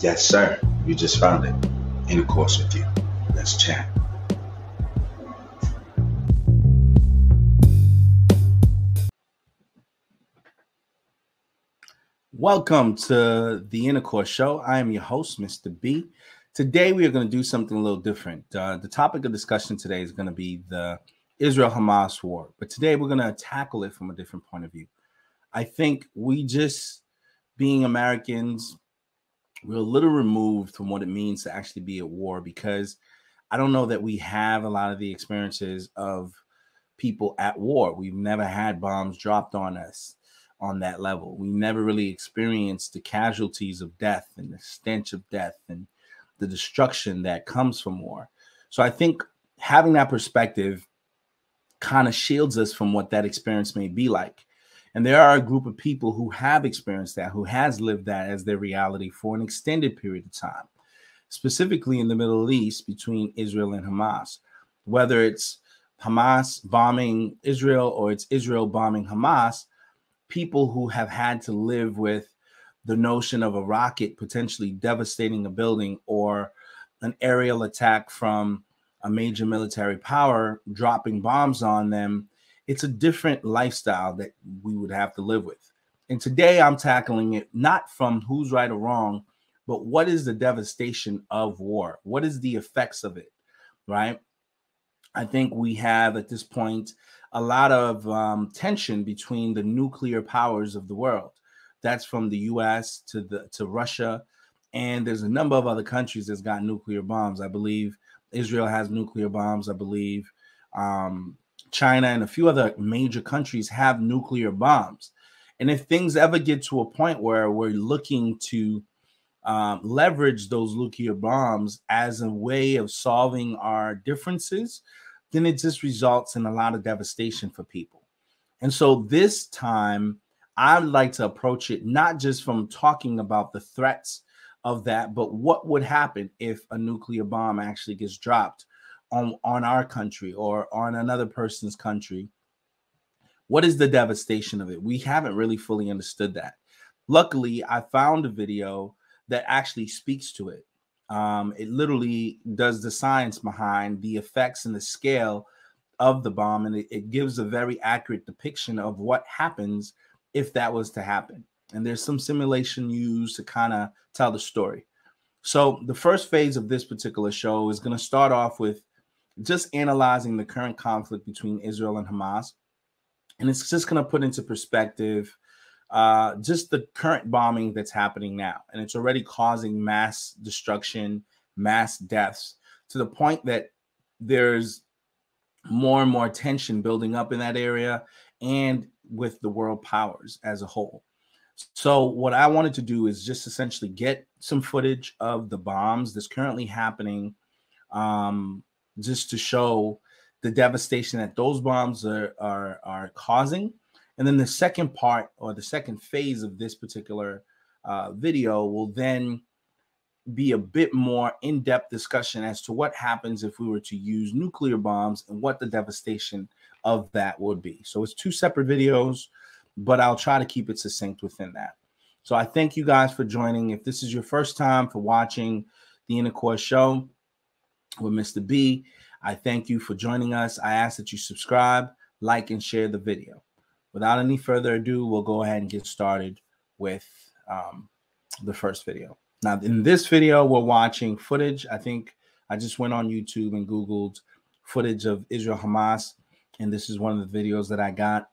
Yes, sir. You just found it. Intercourse with you. Let's chat. Welcome to the Intercourse Show. I am your host, Mr. B. Today, we are going to do something a little different. The topic of discussion today is going to be the Israel-Hamas war. But today, we're going to tackle it from a different point of view. I think being Americans, we're a little removed from what it means to actually be at war, because I don't know that we have a lot of the experiences of people at war. We've never had bombs dropped on us on that level. We never really experienced the casualties of death and the stench of death and the destruction that comes from war. So I think having that perspective kind of shields us from what that experience may be like. And there are a group of people who have experienced that, who has lived that as their reality for an extended period of time, specifically in the Middle East between Israel and Hamas, whether it's Hamas bombing Israel or it's Israel bombing Hamas. People who have had to live with the notion of a rocket potentially devastating a building or an aerial attack from a major military power dropping bombs on them, it's a different lifestyle that we would have to live with. And today I'm tackling it not from who's right or wrong, but what is the devastation of war? What is the effects of it, right? I think we have at this point a lot of tension between the nuclear powers of the world. That's from the U.S. to Russia, and there's a number of other countries that's got nuclear bombs. I believe Israel has nuclear bombs. I believe China and a few other major countries have nuclear bombs. And if things ever get to a point where we're looking to leverage those nuclear bombs as a way of solving our differences, then it just results in a lot of devastation for people. And so this time, I'd like to approach it not just from talking about the threats of that, but what would happen if a nuclear bomb actually gets dropped on our country or on another person's country. What is the devastation of it? We haven't really fully understood that. Luckily, I found a video that actually speaks to it. It literally does the science behind the effects and the scale of the bomb, and it gives a very accurate depiction of what happens if that was to happen. And there's some simulation used to kind of tell the story. So the first phase of this particular show is going to start off with just analyzing the current conflict between Israel and Hamas. And it's just going to put into perspective just the current bombing that's happening now. And it's already causing mass destruction, mass deaths, to the point that there's more and more tension building up in that area and with the world powers as a whole. So what I wanted to do is just essentially get some footage of the bombs that's currently happening, just to show the devastation that those bombs are causing. And then the second part, or the second phase of this particular video, will then be a bit more in-depth discussion as to what happens if we were to use nuclear bombs and what the devastation of that would be. So it's two separate videos, but I'll try to keep it succinct within that. So I thank you guys for joining. If this is your first time for watching the Intercourse Show with Mr. B, I thank you for joining us. I ask that you subscribe, like, and share the video. Without any further ado, we'll go ahead and get started with the first video. Now, in this video, we're watching footage. I think I just went on YouTube and Googled footage of Israel-Hamas, and this is one of the videos that I got,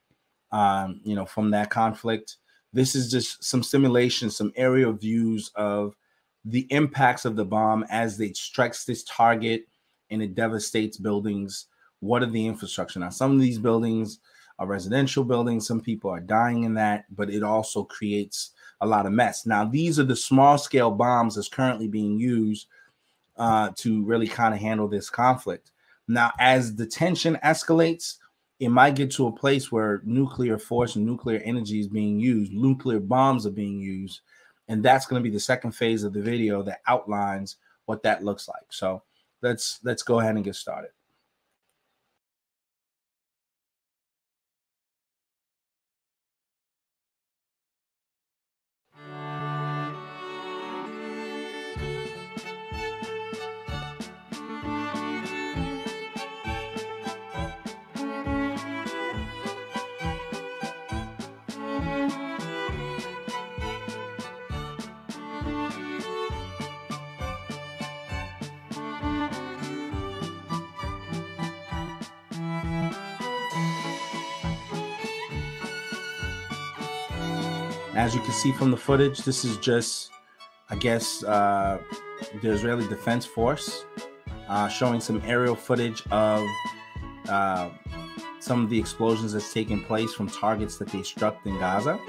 from that conflict. This is just some simulations, some aerial views of the impacts of the bomb as it strikes this target and it devastates buildings. What are the infrastructure? Now, some of these buildings are residential buildings. Some people are dying in that, but it also creates a lot of mess. Now, these are the small scale bombs that's currently being used to really kind of handle this conflict. Now, as the tension escalates, it might get to a place where nuclear force and nuclear energy is being used, nuclear bombs are being used. And that's going to be the second phase of the video that outlines what that looks like. So let's go ahead and get started. As you can see from the footage, this is just, I guess, the Israeli Defense Force showing some aerial footage of some of the explosions that's taken place from targets that they struck in Gaza.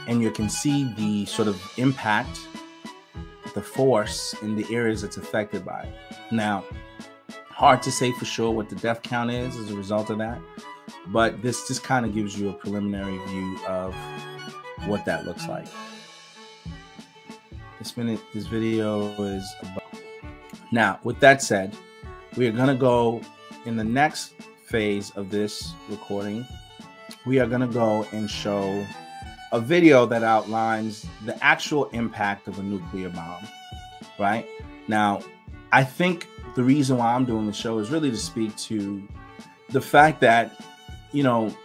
And you can see the sort of impact, the force in the areas it's affected by. Now, hard to say for sure what the death count is as a result of that, but this just kind of gives you a preliminary view of what that looks like. This video is about. Now, with that said, we are going to go in the next phase of this recording. We are going to go and show a video that outlines the actual impact of a nuclear bomb, right? Now, I think the reason why I'm doing the show is really to speak to the fact that, you know,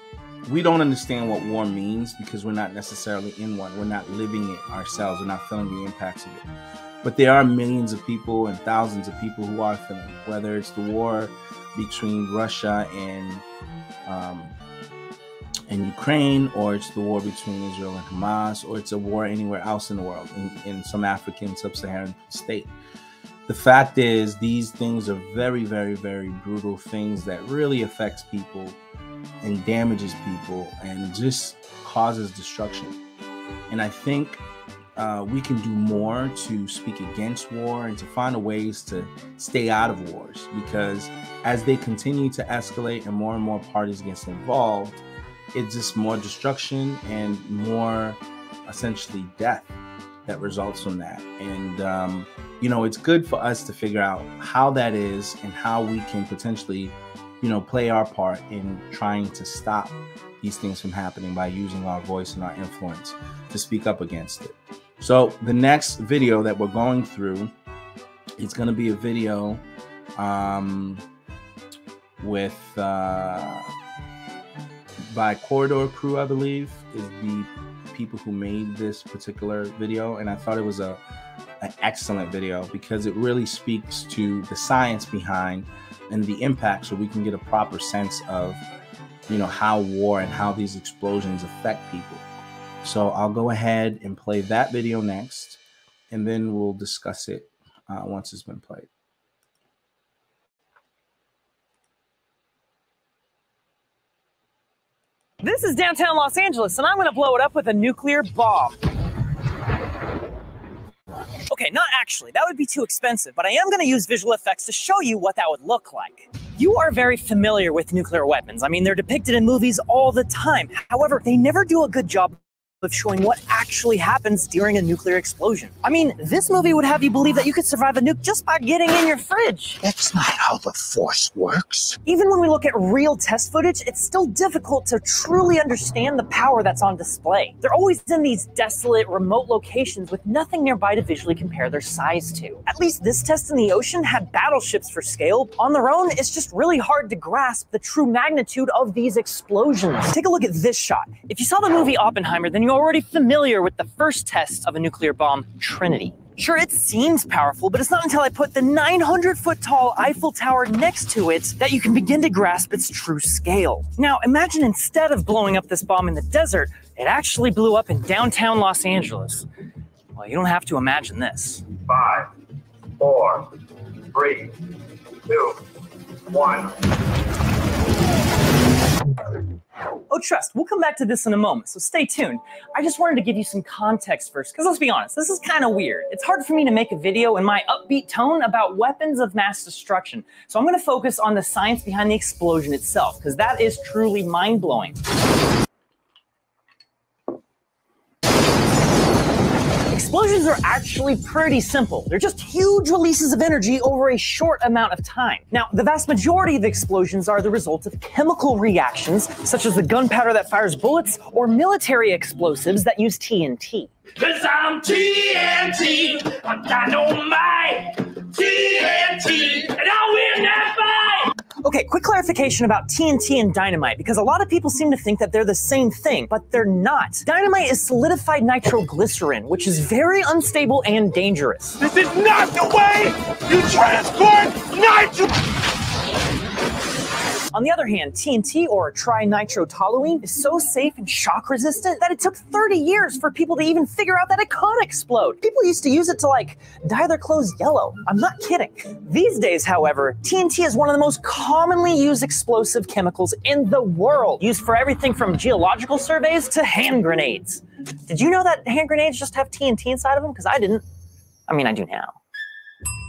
we don't understand what war means because we're not necessarily in one. We're not living it ourselves. We're not feeling the impacts of it. But there are millions of people and thousands of people who are feeling it, whether it's the war between Russia and Ukraine, or it's the war between Israel and Hamas, or it's a war anywhere else in the world, in some African sub-Saharan state. The fact is, these things are very, very, very brutal things that really affects people and damages people and just causes destruction. And I think we can do more to speak against war and to find ways to stay out of wars, because as they continue to escalate and more parties get involved, it's just more destruction and more essentially death that results from that. And you know, it's good for us to figure out how that is and how we can potentially, you know, play our part in trying to stop these things from happening by using our voice and our influence to speak up against it. So the next video that we're going through, it's going to be a video with by Corridor Crew, I believe, is the people who made this particular video. And I thought it was an excellent video because it really speaks to the science behind and the impact, so we can get a proper sense of, you know, how war and how these explosions affect people. So I'll go ahead and play that video next, and then we'll discuss it once it's been played. This is downtown Los Angeles, and I'm going to blow it up with a nuclear bomb. Okay, not actually. That would be too expensive, but I am going to use visual effects to show you what that would look like. You are very familiar with nuclear weapons. I mean, they're depicted in movies all the time. However, they never do a good job of showing what actually happens during a nuclear explosion. I mean, this movie would have you believe that you could survive a nuke just by getting in your fridge. That's not how the Force works. Even when we look at real test footage, it's still difficult to truly understand the power that's on display. They're always in these desolate, remote locations with nothing nearby to visually compare their size to. At least this test in the ocean had battleships for scale. On their own, it's just really hard to grasp the true magnitude of these explosions. Take a look at this shot. If you saw the movie Oppenheimer, then you're already familiar with the first test of a nuclear bomb, Trinity. Sure, it seems powerful, but it's not until I put the 900-foot-tall Eiffel Tower next to it that you can begin to grasp its true scale. Now, imagine instead of blowing up this bomb in the desert, it actually blew up in downtown Los Angeles. Well, you don't have to imagine this. 5, 4, 3, 2, 1. Oh, trust, we'll come back to this in a moment, so stay tuned. I just wanted to give you some context first, because let's be honest, this is kind of weird. It's hard for me to make a video in my upbeat tone about weapons of mass destruction, so I'm going to focus on the science behind the explosion itself, because that is truly mind-blowing. Explosions are actually pretty simple. They're just huge releases of energy over a short amount of time. Now, the vast majority of explosions are the result of chemical reactions, such as the gunpowder that fires bullets or military explosives that use TNT. 'Cause I'm TNT, I'm dynamite, TNT, and I win that fight! Okay, quick clarification about TNT and dynamite, because a lot of people seem to think that they're the same thing, but they're not. Dynamite is solidified nitroglycerin, which is very unstable and dangerous. This is not the way you transport nitro! On the other hand, TNT, or trinitrotoluene, is so safe and shock resistant that it took 30 years for people to even figure out that it could explode. People used to use it to, like, dye their clothes yellow. I'm not kidding. These days, however, TNT is one of the most commonly used explosive chemicals in the world, used for everything from geological surveys to hand grenades. Did you know that hand grenades just have TNT inside of them? Because I didn't. I mean, I do now.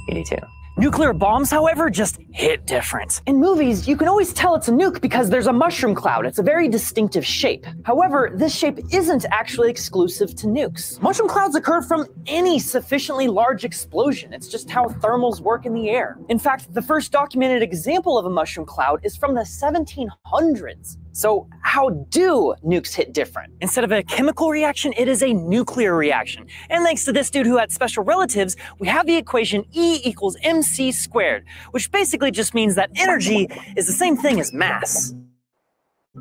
You do too. Nuclear bombs, however, just hit different. In movies, you can always tell it's a nuke because there's a mushroom cloud. It's a very distinctive shape. However, this shape isn't actually exclusive to nukes. Mushroom clouds occur from any sufficiently large explosion. It's just how thermals work in the air. In fact, the first documented example of a mushroom cloud is from the 1700s. So how do nukes hit different? Instead of a chemical reaction, it is a nuclear reaction. And thanks to this dude who had special relatives, we have the equation E equals mc squared, which basically just means that energy is the same thing as mass.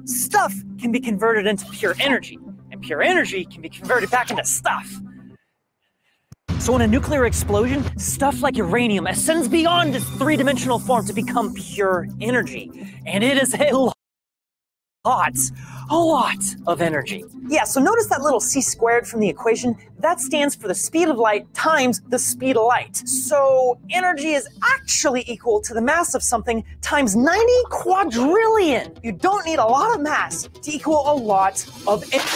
Stuff can be converted into pure energy, and pure energy can be converted back into stuff. So in a nuclear explosion, stuff like uranium ascends beyond its three-dimensional form to become pure energy. And it is a lot of energy. Yeah, so notice that little c squared from the equation? That stands for the speed of light times the speed of light. So energy is actually equal to the mass of something times 90 quadrillion. You don't need a lot of mass to equal a lot of energy.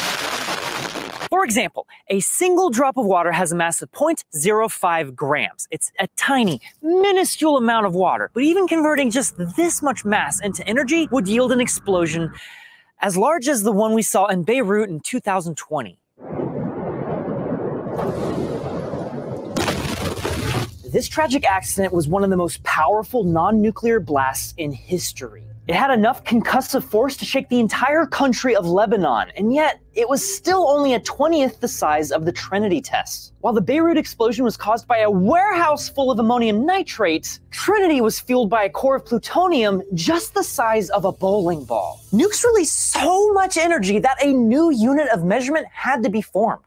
For example, a single drop of water has a mass of 0.05 grams. It's a tiny, minuscule amount of water. But even converting just this much mass into energy would yield an explosion as large as the one we saw in Beirut in 2020. This tragic accident was one of the most powerful non-nuclear blasts in history. It had enough concussive force to shake the entire country of Lebanon, and yet it was still only a 20th the size of the Trinity test. While the Beirut explosion was caused by a warehouse full of ammonium nitrate, Trinity was fueled by a core of plutonium just the size of a bowling ball. Nukes release so much energy that a new unit of measurement had to be formed.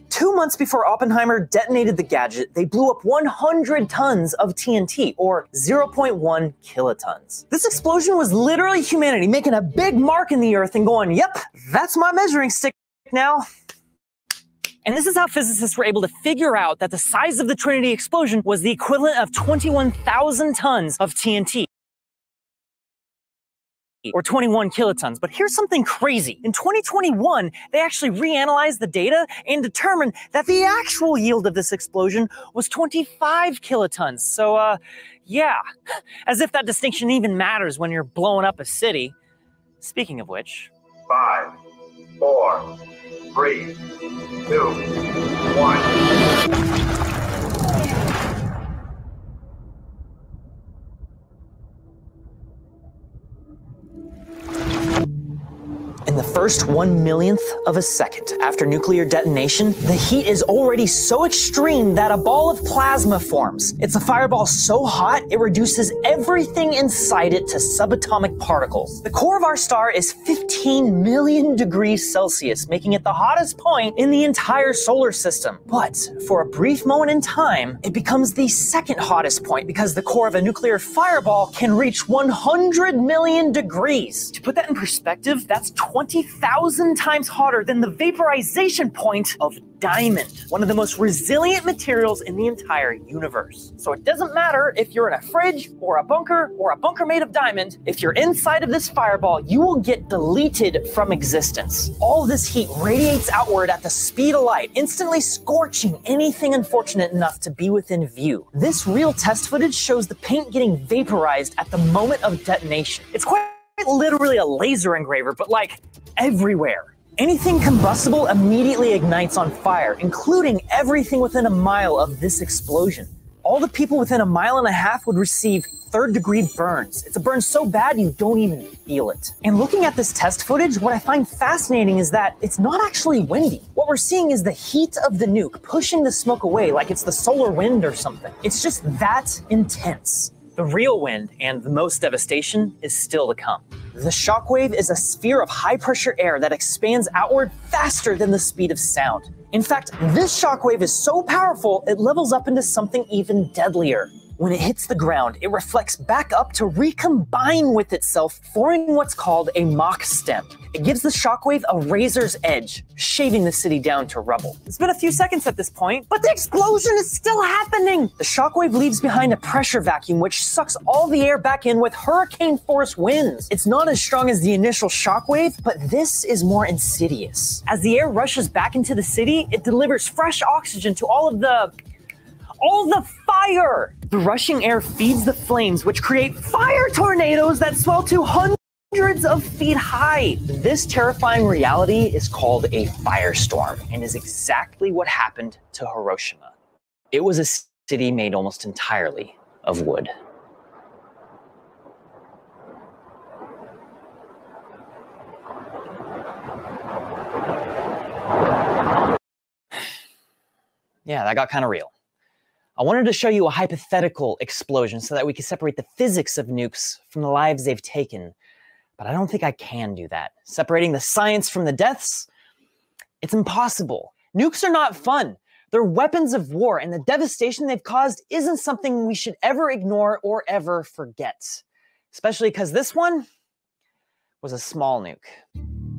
2 months before Oppenheimer detonated the gadget, they blew up 100 tons of TNT, or 0.1 kilotons. This explosion was literally humanity making a big mark in the earth and going, yep, that's my measuring stick now. And this is how physicists were able to figure out that the size of the Trinity explosion was the equivalent of 21,000 tons of TNT. Or 21 kilotons. But here's something crazy. In 2021, they actually reanalyzed the data and determined that the actual yield of this explosion was 25 kilotons. So, yeah, as if that distinction even matters when you're blowing up a city. Speaking of which... 5, 4, 3, 2, 1. In the first 1/1,000,000th of a second after nuclear detonation, the heat is already so extreme that a ball of plasma forms. It's a fireball so hot, it reduces everything inside it to subatomic particles. The core of our star is 15 million degrees Celsius, making it the hottest point in the entire solar system. But for a brief moment in time, it becomes the second hottest point because the core of a nuclear fireball can reach 100 million degrees. To put that in perspective, that's 20,000 times hotter than the vaporization point of diamond, one of the most resilient materials in the entire universe. So it doesn't matter if you're in a fridge or a bunker made of diamond, if you're inside of this fireball, you will get deleted from existence. All this heat radiates outward at the speed of light, instantly scorching anything unfortunate enough to be within view. This real test footage shows the paint getting vaporized at the moment of detonation. It's quite literally a laser engraver, but like everywhere. Anything combustible immediately ignites on fire, including everything within a mile of this explosion. All the people within a mile and a half would receive third-degree burns. It's a burn so bad you don't even feel it. And looking at this test footage, what I find fascinating is that it's not actually windy. What we're seeing is the heat of the nuke pushing the smoke away like it's the solar wind or something. It's just that intense. The real wind and the most devastation is still to come. The shockwave is a sphere of high-pressure air that expands outward faster than the speed of sound. In fact, this shockwave is so powerful, it levels up into something even deadlier. When it hits the ground, it reflects back up to recombine with itself, forming what's called a Mach stem. It gives the shockwave a razor's edge, shaving the city down to rubble. It's been a few seconds at this point, but the explosion is still happening. The shockwave leaves behind a pressure vacuum which sucks all the air back in with hurricane force winds. It's not as strong as the initial shockwave, but this is more insidious. As the air rushes back into the city, it delivers fresh oxygen to all the fire. The rushing air feeds the flames, which create fire tornadoes that swell to hundreds of feet high. This terrifying reality is called a firestorm and is exactly what happened to Hiroshima. It was a city made almost entirely of wood. Yeah, that got kind of real. I wanted to show you a hypothetical explosion so that we could separate the physics of nukes from the lives they've taken. But I don't think I can do that. Separating the science from the deaths? It's impossible. Nukes are not fun. They're weapons of war, and the devastation they've caused isn't something we should ever ignore or ever forget. Especially because this one was a small nuke.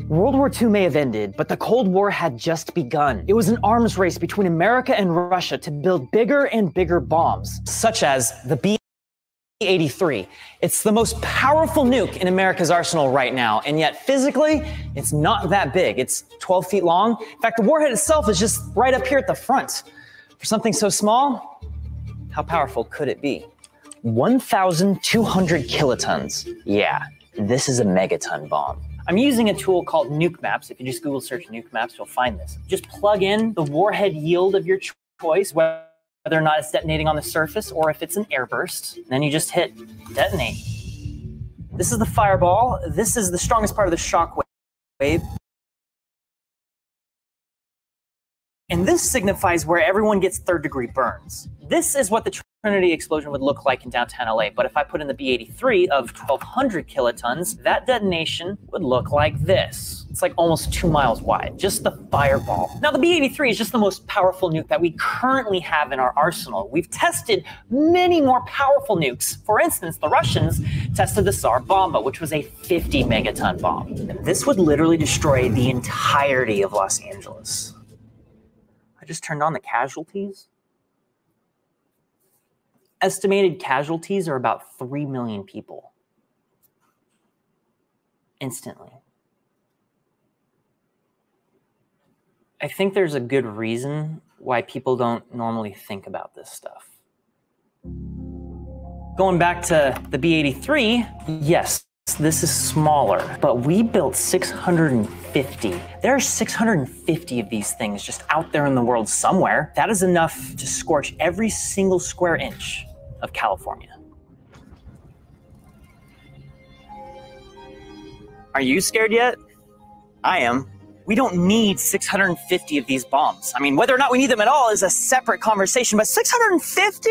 World War II may have ended, but the Cold War had just begun. It was an arms race between America and Russia to build bigger and bigger bombs, such as the B-83. It's the most powerful nuke in America's arsenal right now, and yet physically, it's not that big. It's 12 feet long. In fact, the warhead itself is just right up here at the front. For something so small, how powerful could it be? 1,200 kilotons. Yeah, this is a megaton bomb. I'm using a tool called Nuke Maps. If you just Google search Nuke Maps, you'll find this. Just plug in the warhead yield of your choice, whether or not it's detonating on the surface or if it's an airburst. Then you just hit detonate. This is the fireball. This is the strongest part of the shock wave. And this signifies where everyone gets third-degree burns. This is what the Trinity explosion would look like in downtown LA, but if I put in the B-83 of 1,200 kilotons, that detonation would look like this. It's like almost 2 miles wide, just the fireball. Now, the B-83 is just the most powerful nuke that we currently have in our arsenal. We've tested many more powerful nukes. For instance, the Russians tested the Tsar Bomba, which was a 50 megaton bomb. And this would literally destroy the entirety of Los Angeles. I just turned on the casualties. Estimated casualties are about 3 million people. Instantly. I think there's a good reason why people don't normally think about this stuff. Going back to the B-83, yes, this is smaller, but we built 650. There are 650 of these things just out there in the world somewhere. That is enough to scorch every single square inch of California. Are you scared yet? I am. We don't need 650 of these bombs. I mean, whether or not we need them at all is a separate conversation, but 650?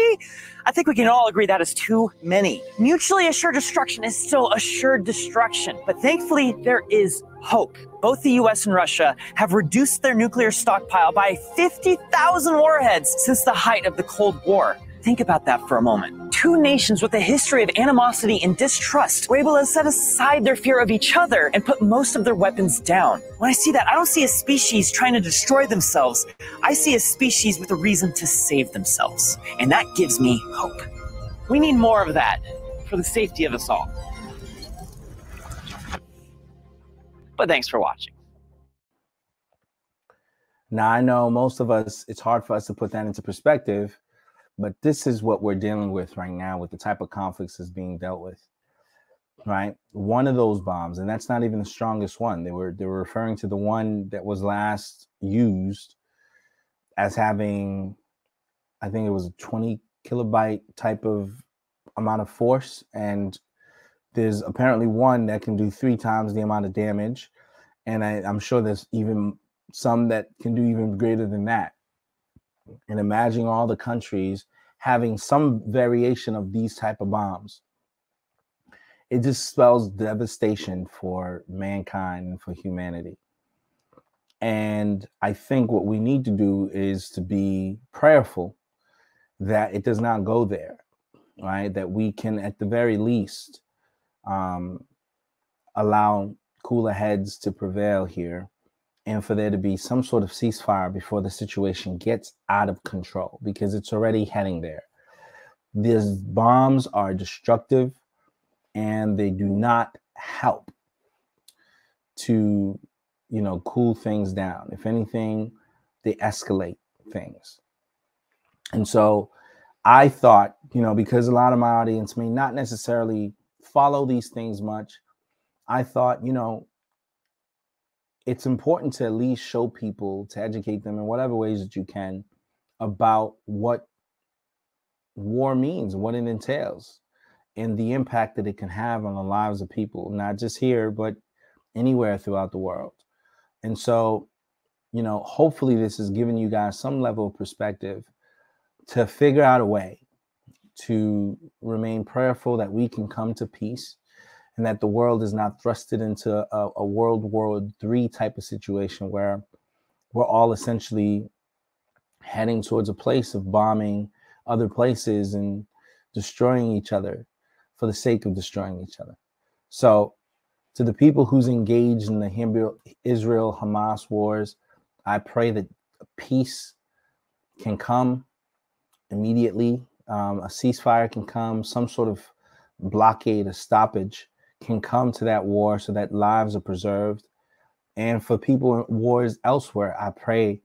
I think we can all agree that is too many. Mutually assured destruction is still assured destruction, but thankfully there is hope. Both the US and Russia have reduced their nuclear stockpile by 50,000 warheads since the height of the Cold War. Think about that for a moment. Two nations with a history of animosity and distrust were able to set aside their fear of each other and put most of their weapons down. When I see that, I don't see a species trying to destroy themselves. I see a species with a reason to save themselves. And that gives me hope. We need more of that for the safety of us all. But thanks for watching. Now, I know most of us, it's hard for us to put that into perspective, but this is what we're dealing with right now with the type of conflicts that's being dealt with, right? One of those bombs, and that's not even the strongest one. They were referring to the one that was last used as having, I think it was a 20 kilobyte type of amount of force. And there's apparently one that can do 3 times the amount of damage. And I'm sure there's even some that can do even greater than that. And imagine all the countries having some variation of these type of bombs. It just spells devastation for mankind and for humanity. And I think what we need to do is to be prayerful that it does not go there. right? That we can, at the very least, allow cooler heads to prevail here, and for there to be some sort of ceasefire before the situation gets out of control, because it's already heading there. These bombs are destructive, and they do not help to, cool things down. If anything, they escalate things. And so I thought, because a lot of my audience may not necessarily follow these things much, I thought, it's important to at least show people, to educate them in whatever ways that you can about what war means, what it entails, and the impact that it can have on the lives of people, not just here, but anywhere throughout the world. And so, hopefully this has given you guys some level of perspective to figure out a way to remain prayerful that we can come to peace, and that the world is not thrusted into a World War III type of situation where we're all essentially heading towards a place of bombing other places and destroying each other for the sake of destroying each other. So to the people who's engaged in the Israel-Hamas wars, I pray that peace can come immediately. A ceasefire can come, some sort of blockade, a stoppage can come to that war so that lives are preserved. And for people in wars elsewhere, I pray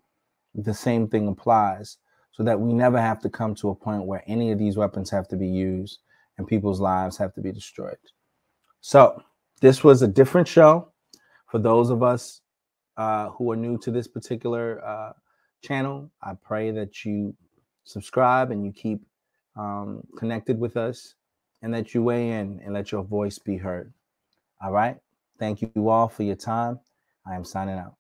the same thing applies, so that we never have to come to a point where any of these weapons have to be used and people's lives have to be destroyed. So this was a different show for those of us who are new to this particular channel. I pray that you subscribe and you keep connected with us, and that you weigh in and let your voice be heard. All right. Thank you all for your time. I am signing out.